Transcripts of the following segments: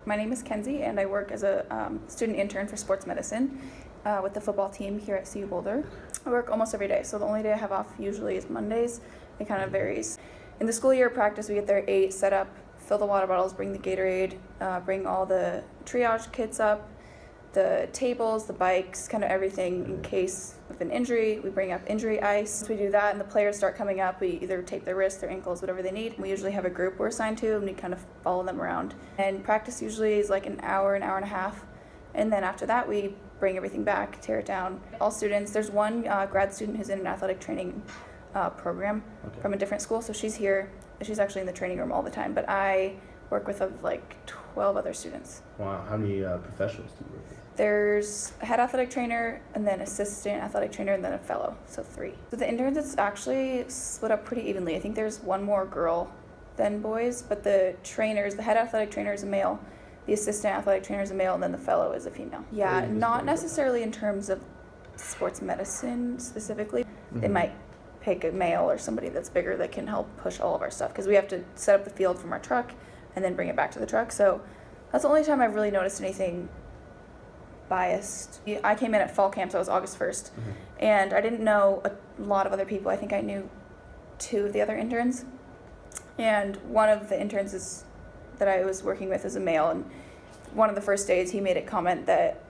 My name is Kenzie, and I work as a student intern for sports medicine with the football team here at CU Boulder. I work almost every day, so the only day I have off usually is Mondays. It kind of varies. In the school year practice, we get there at 8, set up, fill the water bottles, bring the Gatorade, bring all the triage kits up, the tables, the bikes, kind of everything in case of an injury. We bring up injury ice. Once we do that and the players start coming up, we either tape their wrists, their ankles, whatever they need. We usually have a group we're assigned to, and we kind of follow them around. And practice usually is like an hour and a half. And then after that, we bring everything back, tear it down. All students, there's one grad student who's in an athletic training program from a different school. So she's here. She's actually in the training room all the time. But I work with like 12 other students. Wow, how many professionals do you work with? There's a head athletic trainer, and then assistant athletic trainer, and then a fellow, so 3. So the interns, it's actually split up pretty evenly. I think there's one more girl than boys, but the trainers, the head athletic trainer is a male, the assistant athletic trainer is a male, and then the fellow is a female. Yeah, not necessarily in terms of sports medicine specifically. Mm-hmm. They might pick a male or somebody that's bigger that can help push all of our stuff, because we have to set up the field from our truck and then bring it back to the truck. So that's the only time I've really noticed anything biased. I came in at fall camp, so it was August 1st, and I didn't know a lot of other people. I think I knew 2 of the other interns, and one of the interns that I was working with is a male, and one of the first days he made a comment that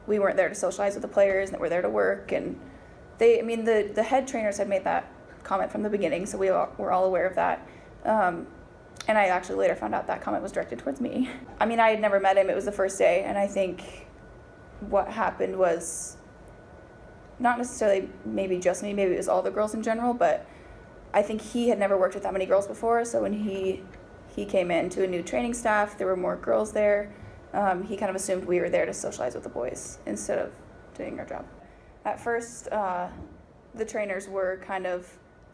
we weren't there to socialize with the players and that we're there to work, and the head trainers had made that comment from the beginning, so we were all aware of that. And I actually later found out that comment was directed towards me. I had never met him. It was the first day, and I think what happened was not necessarily maybe just me, maybe it was all the girls in general, but I think he had never worked with that many girls before, so when he came into a new training staff, there were more girls there. He kind of assumed we were there to socialize with the boys instead of doing our job. At first, the trainers were kind of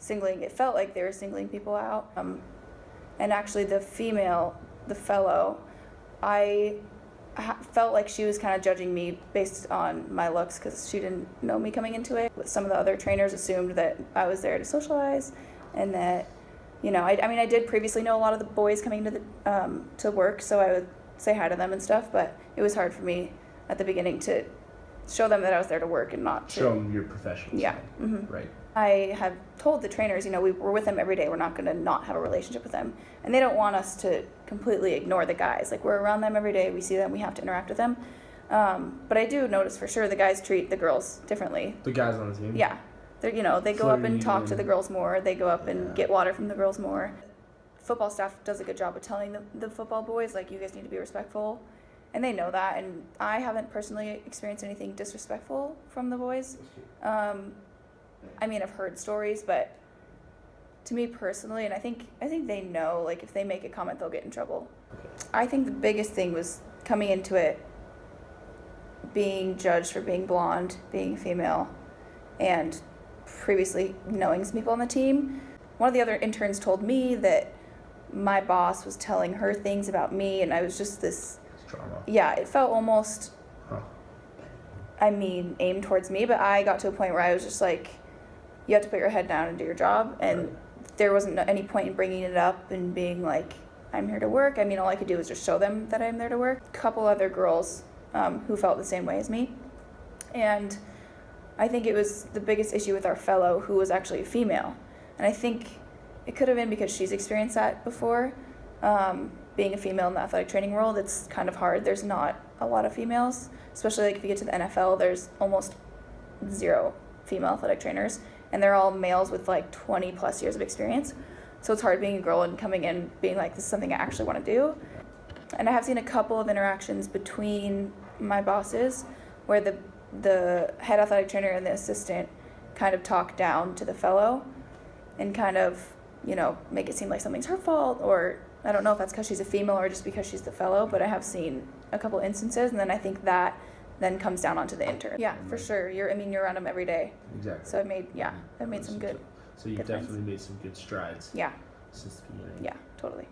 it felt like they were singling people out. And actually the fellow, I felt like she was kind of judging me based on my looks, because she didn't know me coming into it. Some of the other trainers assumed that I was there to socialize, and that, I did previously know a lot of the boys coming to to work, so I would say hi to them and stuff, but it was hard for me at the beginning to show them that I was there to work and not to show them your professional side. Yeah. Mm-hmm. Right. I have told the trainers, we're with them every day. We're not going to not have a relationship with them. And they don't want us to completely ignore the guys. Like, we're around them every day. We see them. We have to interact with them. But I do notice for sure the guys treat the girls differently. The guys on the team? Yeah. They go up and talk to the girls more. They go up and get water from the girls more. Football staff does a good job of telling the football boys, like, you guys need to be respectful. And they know that. And I haven't personally experienced anything disrespectful from the boys. I've heard stories, but to me personally, and I think they know, like, if they make a comment, they'll get in trouble. I think the biggest thing was coming into it, being judged for being blonde, being female, and previously knowing some people on the team. One of the other interns told me that my boss was telling her things about me, and I was just this drama. Yeah, it felt almost, aimed towards me, but I got to a point where I was just like, you have to put your head down and do your job, and there wasn't any point in bringing it up and being like, I'm here to work. All I could do was just show them that I'm there to work. A couple other girls who felt the same way as me, and I think it was the biggest issue with our fellow, who was actually a female, and I think it could have been because she's experienced that before. Being a female in the athletic training world, it's kind of hard. There's not a lot of females, especially like if you get to the NFL, there's almost 0 female athletic trainers, and they're all males with like 20 plus years of experience. So it's hard being a girl and coming in being like, this is something I actually want to do. And I have seen a couple of interactions between my bosses where the head athletic trainer and the assistant kind of talk down to the fellow and kind of, make it seem like something's her fault, or I don't know if that's because she's a female or just because she's the fellow, but I have seen a couple instances, and then I think that then comes down onto the intern. Yeah, for sure. You're around them every day. Exactly. So I've made some good. So you've definitely made some good strides. Yeah. Since the beginning. Yeah, totally.